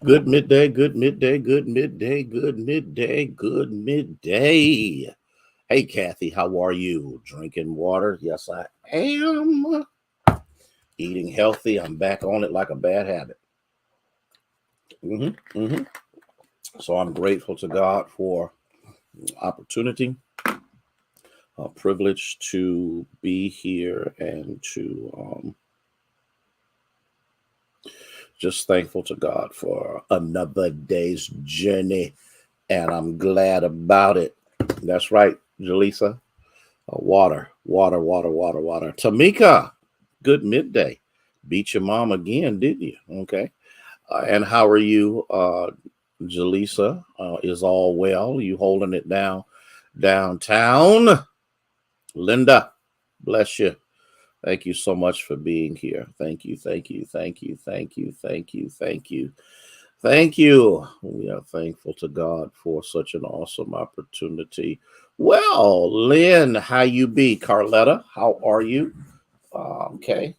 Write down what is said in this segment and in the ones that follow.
Good midday, good midday, good midday, good midday, good midday. Hey, Kathy, how are you? Drinking water? Yes, I am. Eating healthy. I'm back on it like a bad habit. hmm hmm So I'm grateful to God for opportunity, a privilege to be here and to just thankful to God for another day's journey. And I'm glad about it. That's right, Jaleesa. Water. Tamika, good midday. Beat your mom again, didn't you? Okay. And how are you, Jaleesa? Is all well? You holding it down downtown? Linda, bless you. Thank you so much for being here. Thank you, thank you, thank you, thank you, thank you, thank you. Thank you. We are thankful to God for such an awesome opportunity. Well, Lynn, how you be? Carletta, how are you? Okay,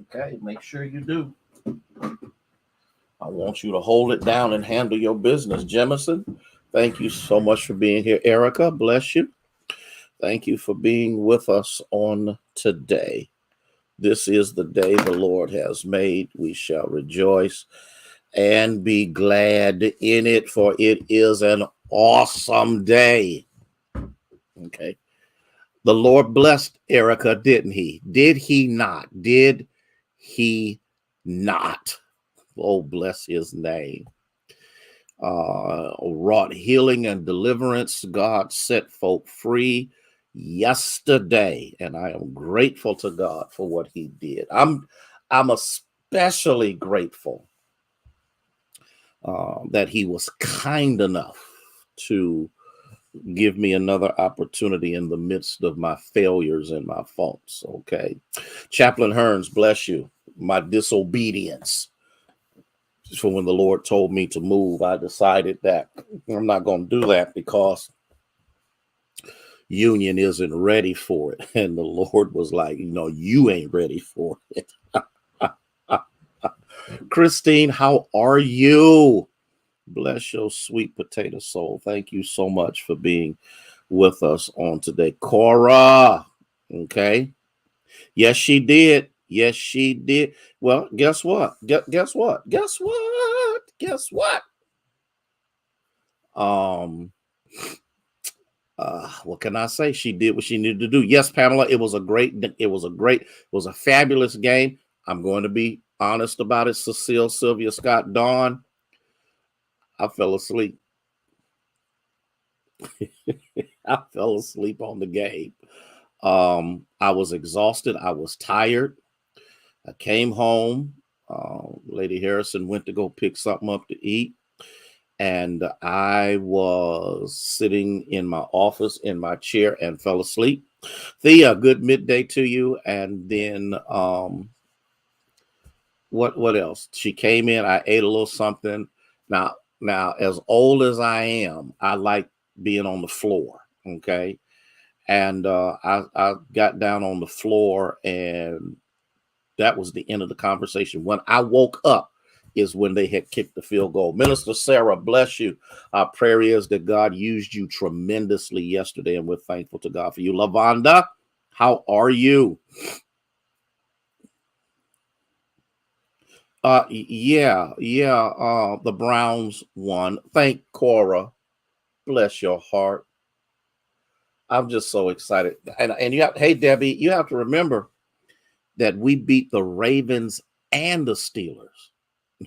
okay. Make sure you do. I want you to hold it down and handle your business. Jemison, thank you so much for being here. Erica, bless you. Thank you for being with us on today. This is the day the Lord has made. We shall rejoice and be glad in it, for it is an awesome day. Okay. The Lord blessed Erica, didn't he? Did he not? Did he not? Oh, bless his name. Wrought healing and deliverance. God set folk free yesterday, and I am grateful to God for what he did. I'm especially grateful that he was kind enough to give me another opportunity in the midst of my failures and my faults. Okay. Chaplain Hearns, bless you. My disobedience. For when the Lord told me to move, I decided that I'm not going to do that because Union isn't ready for it. And the Lord was like, you ain't ready for it. Christine, how are you? Bless your sweet potato soul. Thank you so much for being with us on today. Cora, okay. Yes, she did. Yes, she did. Well, guess what? Guess what? Guess what? Guess what? Um, what can I say? She did what she needed to do. Yes, Pamela, it was a fabulous game. I'm going to be honest about it. Cecile, Sylvia, Scott, Dawn, I fell asleep. I fell asleep on the game. I was exhausted. I was tired. I came home. Lady Harrison went to go pick something up to eat. And I was sitting in my office in my chair and fell asleep. Thea, good midday to you. And then what else? She came in, I ate a little something. Now, as old as I am, I like being on the floor. Okay. And I got down on the floor, and that was the end of the conversation. When I woke up is when they had kicked the field goal. Minister Sarah, bless you. Our prayer is that God used you tremendously yesterday, and we're thankful to God for you. Lavonda, how are you? Yeah. The Browns won. Thank Cora. Bless your heart. I'm just so excited. And hey Debbie, you have to remember that we beat the Ravens and the Steelers.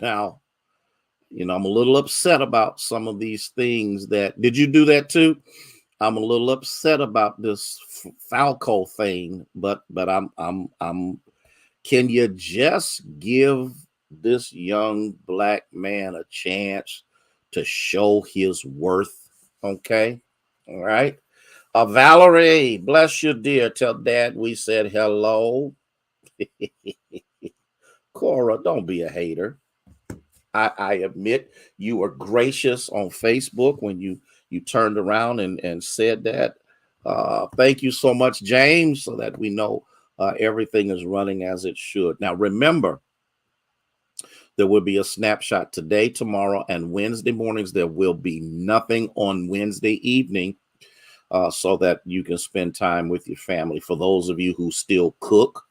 Now, I'm a little upset about some of these things. Did you do that too? I'm a little upset about this Falco thing, but I'm can you just give this young black man a chance to show his worth? Okay. All right. Valerie, bless you, dear. Tell dad we said hello. Cora, don't be a hater. I admit you were gracious on Facebook when you turned around and said that. Thank you so much, James, so that we know everything is running as it should. Now, remember, There will be a snapshot today, tomorrow, and Wednesday mornings. There will be nothing on Wednesday evening, so that you can spend time with your family. For those of you who still cook,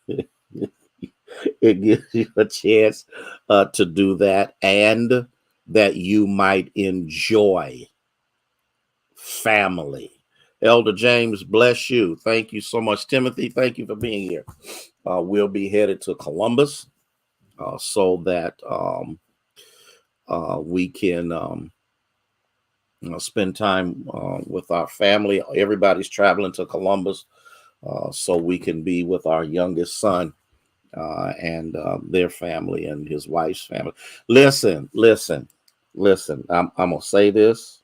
it gives you a chance to do that, and that you might enjoy family. Elder James, bless you. Thank you so much. Timothy, thank you for being here. We'll be headed to Columbus so that we can spend time with our family. Everybody's traveling to Columbus so we can be with our youngest son and their family and his wife's family. Listen. I'm going to say this,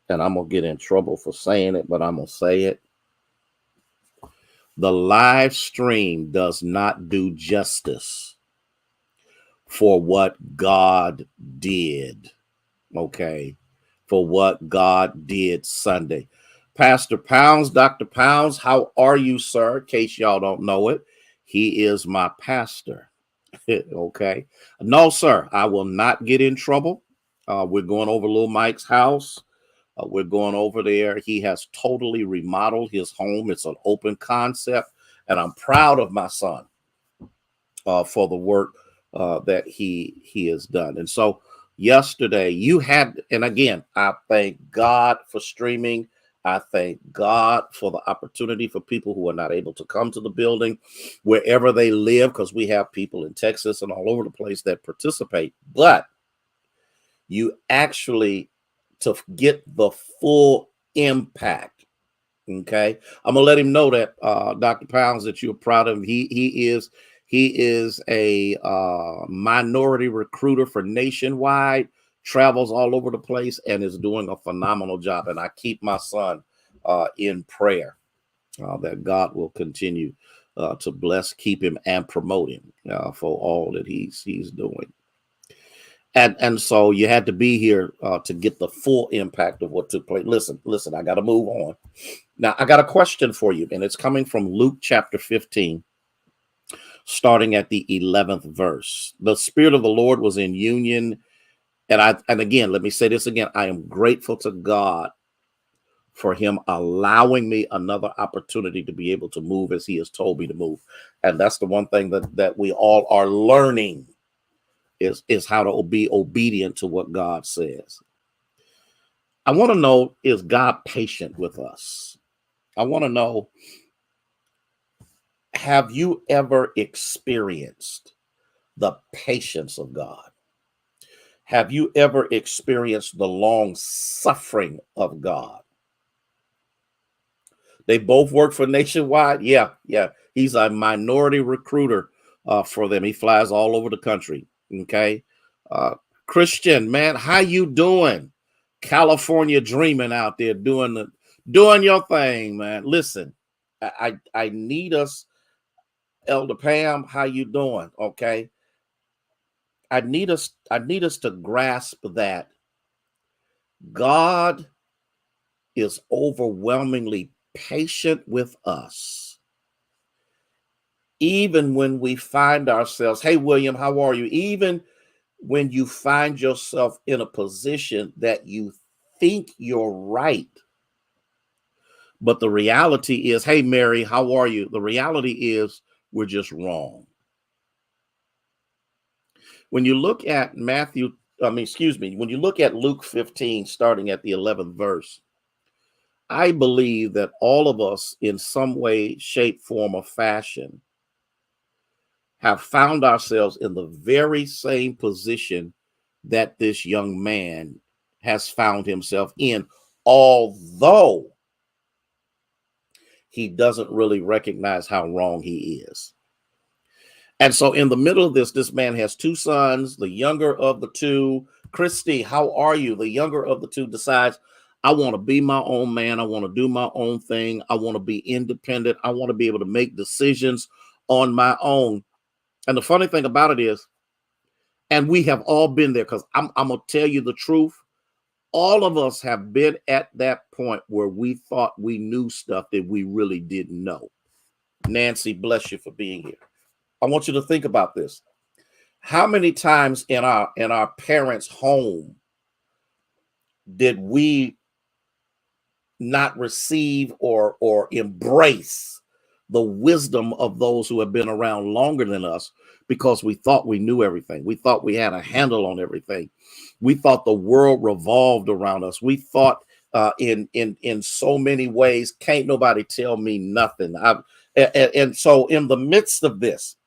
and I'm going to get in trouble for saying it, but I'm going to say it. The live stream does not do justice for what God did, okay? For what God did Sunday. Pastor Pounds, Dr. Pounds, how are you, sir? In case y'all don't know it, he is my pastor, okay? No, sir, I will not get in trouble. We're going over Little Mike's house. We're going over there. He has totally remodeled his home. It's an open concept, and I'm proud of my son for the work that he has done. And so yesterday you had, and again, I thank God for streaming. I thank God for the opportunity for people who are not able to come to the building, wherever they live, because we have people in Texas and all over the place that participate. But you actually, to get the full impact, okay, I'm gonna let him know that Dr. Pounds, that you're proud of him. He is a minority recruiter for Nationwide, travels all over the place, and is doing a phenomenal job. And I keep my son in prayer that God will continue to bless, keep him, and promote him for all that he's doing. And so you had to be here to get the full impact of what took place. Listen, I got to move on. Now, I got a question for you, and it's coming from Luke chapter 15, starting at the 11th verse. The Spirit of the Lord was in union. And again, let me say this again. I am grateful to God for him allowing me another opportunity to be able to move as he has told me to move. And that's the one thing that we all are learning is how to be obedient to what God says. I want to know, is God patient with us? I want to know, have you ever experienced the patience of God? Have you ever experienced the long suffering of God? They both work for Nationwide. Yeah. He's a minority recruiter for them. He flies all over the country. Okay. Christian, man, how you doing? California dreaming out there doing your thing, man. Listen, I need us, Elder Pam, how you doing? Okay. I need us to grasp that God is overwhelmingly patient with us. Even when we find ourselves, hey, William, how are you? Even when you find yourself in a position that you think you're right, but the reality is, hey, Mary, how are you? The reality is we're just wrong. When you look at when you look at Luke 15, starting at the 11th verse, I believe that all of us in some way, shape, form, or fashion have found ourselves in the very same position that this young man has found himself in, although he doesn't really recognize how wrong he is. And so in the middle of this man has two sons. The younger of the two, Christy, how are you? The younger of the two decides, I want to be my own man. I want to do my own thing. I want to be independent. I want to be able to make decisions on my own. And the funny thing about it is, and we have all been there, because I'm going to tell you the truth. All of us have been at that point where we thought we knew stuff that we really didn't know. Nancy, bless you for being here. I want you to think about this. How many times in our parents' home did we not receive or embrace the wisdom of those who have been around longer than us, because we thought we knew everything? We thought we had a handle on everything. We thought the world revolved around us. We thought in so many ways, can't nobody tell me nothing. And so in the midst of this,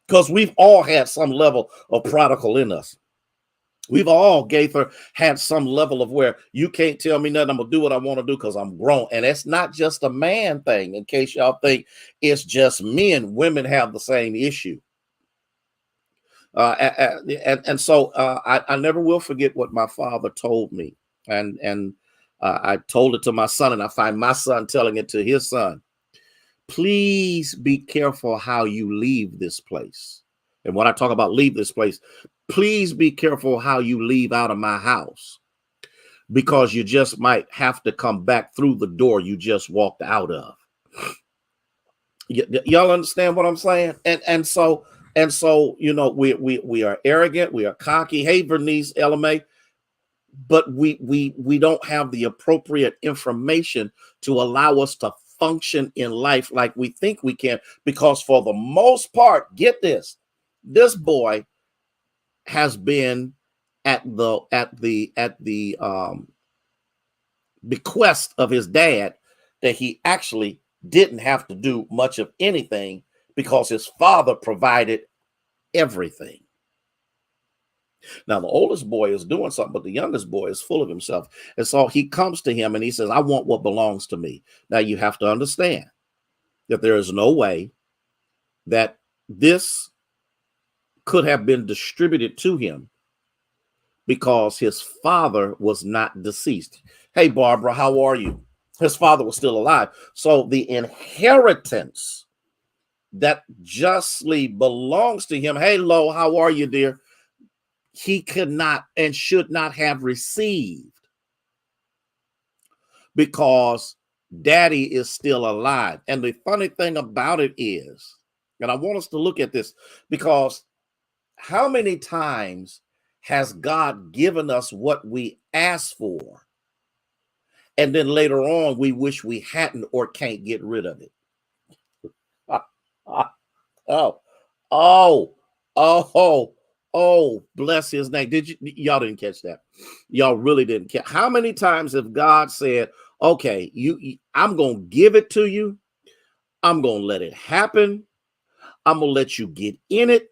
because we've all had some level of prodigal in us. We've all, Gaither, had some level of where you can't tell me nothing. I'm going to do what I want to do because I'm grown. And it's not just a man thing, in case y'all think it's just men. Women have the same issue. I never will forget what my father told me. And I told it to my son, and I find my son telling it to his son. Please be careful how you leave this place. And when I talk about leave this place, please be careful how you leave out of my house, because you just might have to come back through the door you just walked out of. Y'all understand what I'm saying? And so you know, we are arrogant, we are cocky. Hey, Bernice, LMA, but we don't have the appropriate information to allow us to function in life like we think we can, because for the most part, get this boy has been at the bequest of his dad, that he actually didn't have to do much of anything because his father provided everything. Now, the oldest boy is doing something, but the youngest boy is full of himself. And so he comes to him and he says, I want what belongs to me. Now, you have to understand that there is no way that this could have been distributed to him, because his father was not deceased. Hey, Barbara, how are you? His father was still alive. So the inheritance that justly belongs to him, hey, Lo, how are you, dear? He could not and should not have received, because daddy is still alive. And the funny thing about it is, and I want us to look at this, because how many times has God given us what we asked for, and then later on we wish we hadn't or can't get rid of it? Oh, oh, oh, oh, bless his name. Y'all didn't catch that? Y'all really didn't catch. How many times have God said, okay, I'm going to give it to you. I'm going to let it happen. I'm going to let you get in it,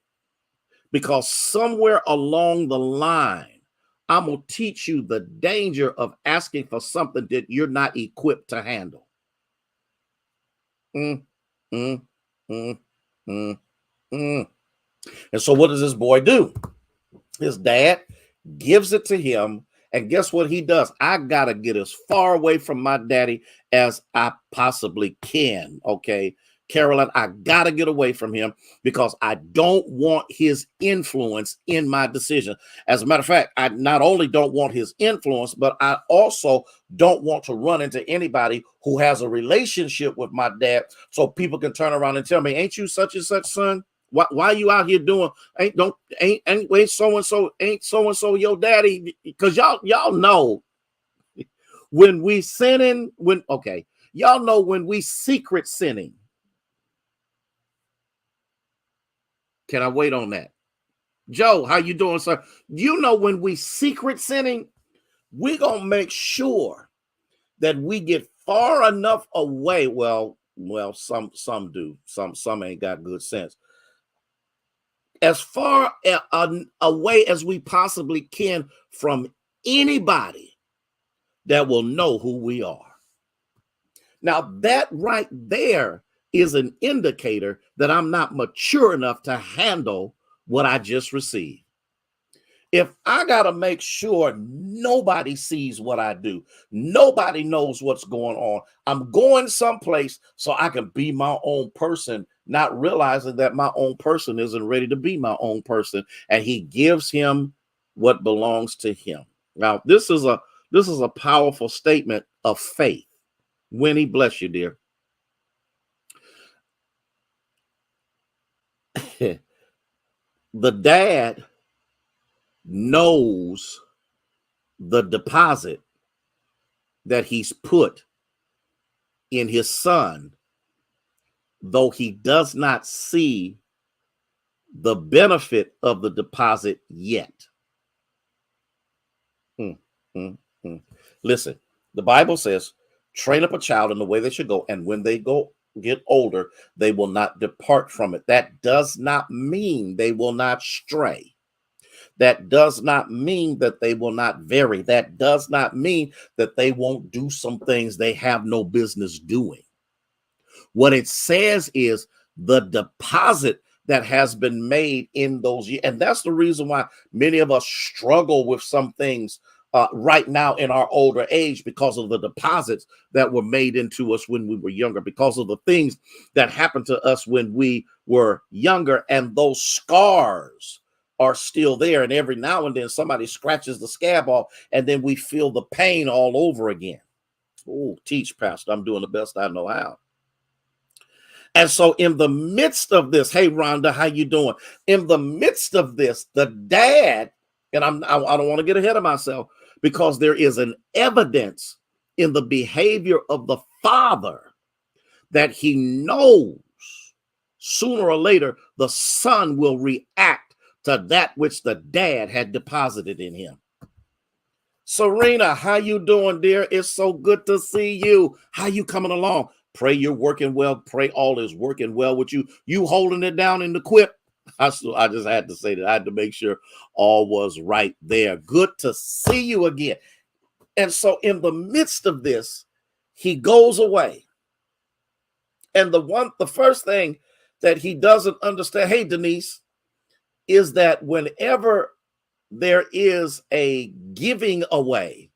because somewhere along the line, I'm going to teach you the danger of asking for something that you're not equipped to handle. Mm, mm, mm, mm, mm. And so what does this boy do? His dad gives it to him. And guess what he does? I got to get as far away from my daddy as I possibly can. Okay, Carolyn, I got to get away from him, because I don't want his influence in my decision. As a matter of fact, I not only don't want his influence, but I also don't want to run into anybody who has a relationship with my dad, so people can turn around and tell me, ain't you such and such son? Why are you out here doing ain't so and so your daddy? Because y'all know when we sinning, y'all know when we secret sinning. Can I wait on that? Joe, how you doing, sir? You know, when we secret sinning, we're gonna make sure that we get far enough away. Well, some do. Some ain't got good sense. As far away as we possibly can from anybody that will know who we are. Now, that right there is an indicator that I'm not mature enough to handle what I just received. If I got to make sure nobody sees what I do, nobody knows what's going on, I'm going someplace so I can be my own person, not realizing that my own person isn't ready to be my own person, and he gives him what belongs to him. Now, this is a powerful statement of faith. Winnie, bless you, dear. The dad knows the deposit that he's put in his son, though he does not see the benefit of the deposit yet. Listen, the Bible says, train up a child in the way they should go, and when they get older, they will not depart from it. That does not mean they will not stray. That does not mean that they will not vary. That does not mean that they won't do some things they have no business doing. What it says is the deposit that has been made in those years. And that's the reason why many of us struggle with some things right now in our older age, because of the deposits that were made into us when we were younger, because of the things that happened to us when we were younger. And those scars are still there. And every now and then somebody scratches the scab off, and then we feel the pain all over again. Oh, teach, Pastor. I'm doing the best I know how. And so in the midst of this, hey, Rhonda, how you doing? In the midst of this, the dad, and I don't want to get ahead of myself, because there is an evidence in the behavior of the father that he knows sooner or later the son will react to that which the dad had deposited in him. Serena, how you doing, dear? It's so good to see you. How you coming along? Pray you're working well. Pray all is working well with you. You holding it down in the quip. I just had to say that. I had to make sure all was right there. Good to see you again. And so in the midst of this, he goes away. And the first thing that he doesn't understand, hey, Denise, is that whenever there is a giving away,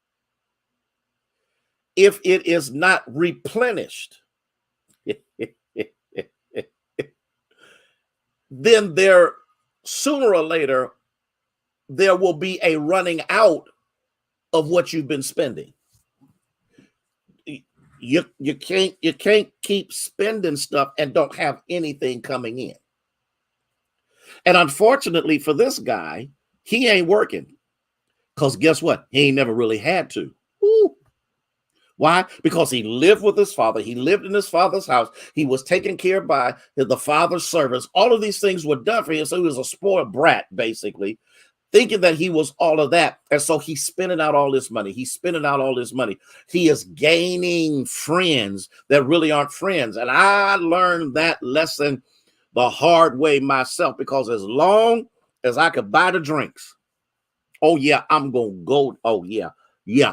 if it is not replenished, then sooner or later, there will be a running out of what you've been spending. You can't keep spending stuff and don't have anything coming in. And unfortunately for this guy, he ain't working, because guess what? He ain't never really had to. Woo. Why? Because he lived with his father. He lived in his father's house. He was taken care of by the father's servants. All of these things were done for him. So he was a spoiled brat, basically, thinking that he was all of that. And so he's spending out all this money. He's spending out all this money. He is gaining friends that really aren't friends. And I learned that lesson the hard way myself, because as long as I could buy the drinks, oh yeah, I'm going to go. Oh yeah,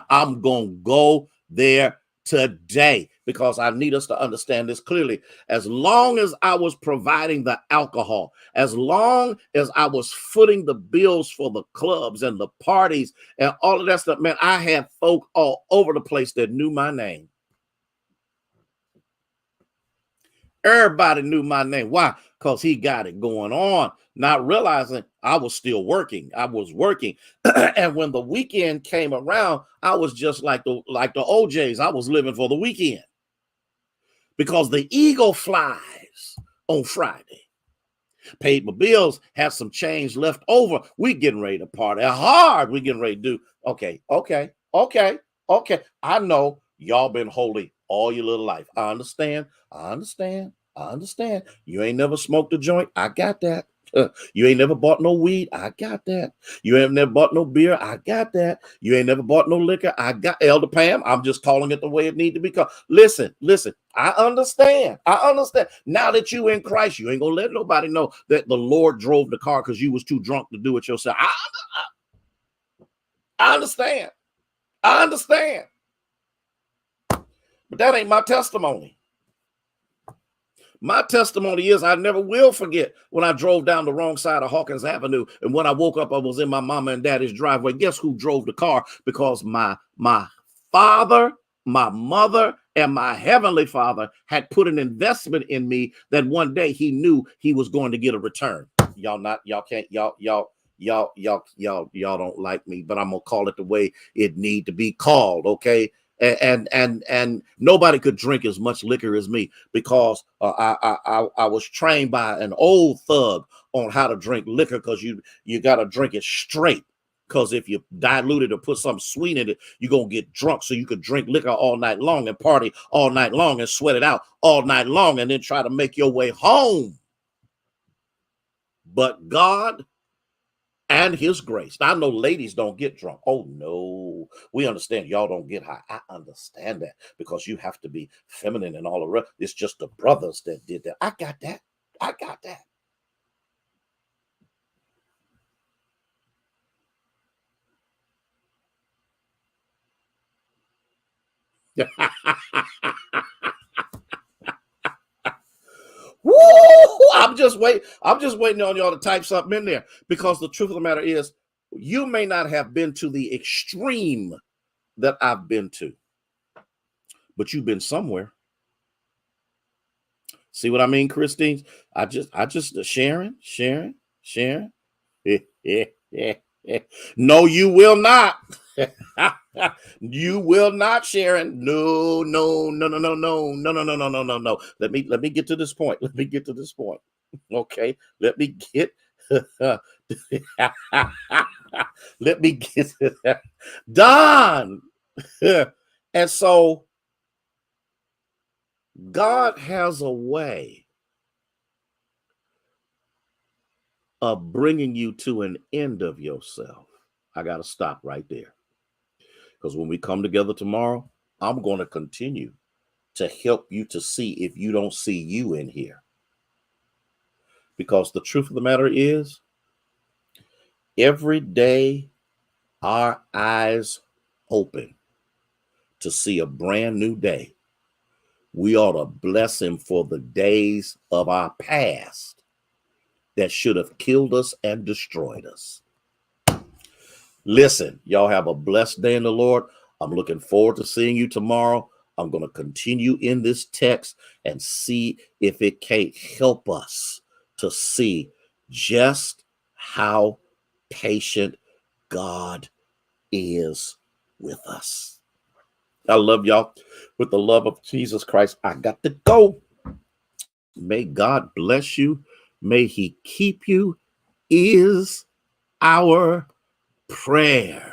I'm going to go there today, because I need us to understand this clearly. As long as I was providing the alcohol, as long as I was footing the bills for the clubs and the parties and all of that stuff, man, I had folk all over the place that knew my name. Everybody knew my name. Why? Because he got it going on, not realizing I was still working. I was working. And when the weekend came around, I was just like the OJs. I was living for the weekend, because the eagle flies on Friday. Paid my bills, had some change left over. We getting ready to party hard. We getting ready to do. Okay. I know y'all been holy all your little life. I understand. You ain't never smoked a joint. I got that. You ain't never bought no weed. I got that. You ain't never bought no beer. I got that. You ain't never bought no liquor. I got Elder Pam. I'm just calling it the way it need to be called. Listen. I understand. Now that you in Christ, you ain't gonna let nobody know that the Lord drove the car because you was too drunk to do it yourself. I understand. But that ain't my testimony. My testimony is I never will forget when I drove down the wrong side of Hawkins Avenue. And when I woke up, I was in my mama and daddy's driveway. Guess who drove the car? Because my father, my mother, and my heavenly father had put an investment in me that one day he knew he was going to get a return. Y'all don't like me, but I'm going to call it the way it need to be called. Okay. and nobody could drink as much liquor as me, because I was trained by an old thug on how to drink liquor, because you got to drink it straight. Because if you dilute it or put something sweet in it, you're going to get drunk. So you could drink liquor all night long and party all night long and sweat it out all night long and then try to make your way home. But God and his grace. Now, I know ladies don't get drunk. Oh, no. We understand y'all don't get high. I understand that, because you have to be feminine and all the rest. It's just the brothers that did that. I got that. I got that. Woo! I'm just waiting on y'all to type something in there, because the truth of the matter is, you may not have been to the extreme that I've been to, but you've been somewhere. See what I mean, Christine? I just Sharon. No, you will not. You will not, Sharon. No. Let me get to this point. Okay. Let me get let me get done. And so God has a way of bringing you to an end of yourself. I got to stop right there, because when we come together tomorrow, I'm going to continue to help you to see if you don't see you in here. Because the truth of the matter is, every day our eyes open to see a brand new day, we ought to bless him for the days of our past that should have killed us and destroyed us. Listen, y'all have a blessed day in the Lord. I'm looking forward to seeing you tomorrow. I'm going to continue in this text and see if it can't help us to see just how patient God is with us. I love y'all with the love of Jesus Christ. I got to go. May God bless you. May he keep you, is our prayer.